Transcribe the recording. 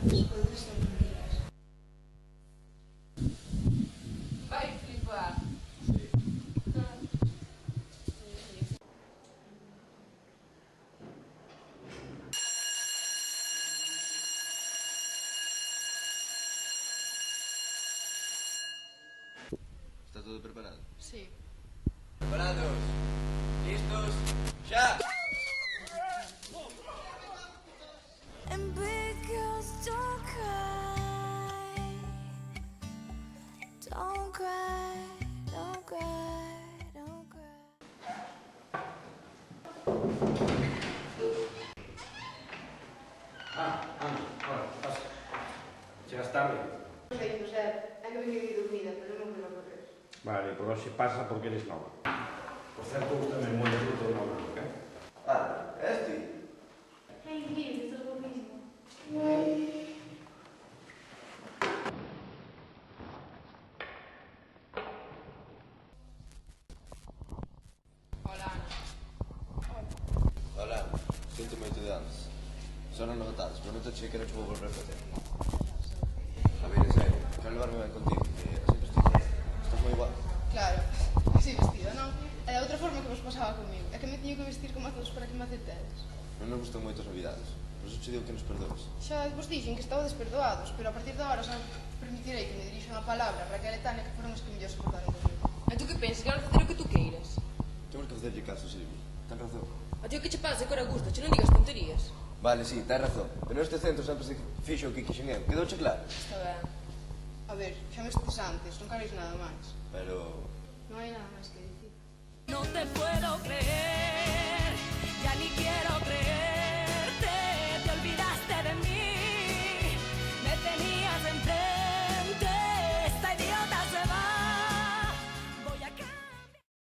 anos, outros son mentiras. Vai flipar. Está todo preparado? Sí. Preparados? Listos? ¡Ya! And big girls don't cry. Don't cry, don't cry, don't cry. Hola, pasa. Chegas tarde? Non sei, José, é que me quedei dormida, pero non me lo correr. Vale, por hoxe pasa porque eres nova. Por certo, gustame moi o fruto de nova, eh? Ah, este? É increíble, isto é lo mismo. Hola, Ana. Hola, sinto moito de antes. Son novedades, pero non te achei que non te vou volver a facer. A ver, en serio, quero levarme ben contigo, que así vestido estás moi igual. Claro, así vestido, non? É de outra forma que vos pasaba comigo. É que me tiño que vestir como a todos para que me aceptedes. Non nos gustan moito as novidades, por iso che digo que nos perdoes. Xa vos dixen que estaba desperdoados, pero a partir de agora xa permitirei que me dirixan a palabra Raquel e Tania, que foron os que mellor se portaron comigo. E tú que pensas? Que ahora facer o que tú queiras? Temos que facerlle caso, Silvia. Ten razón. A ti o que che pasa, que ora gusta, che non digas tonterías. Vale, sí, ten razón. Pero neste centro sempre se fixo o que quixen eu. Quedouche claro? Está ben. A ver, xa me estes antes, non queréis nada máis. Pero... Non hai nada máis que dicir. No te puedo creer, ya ni quiero creer.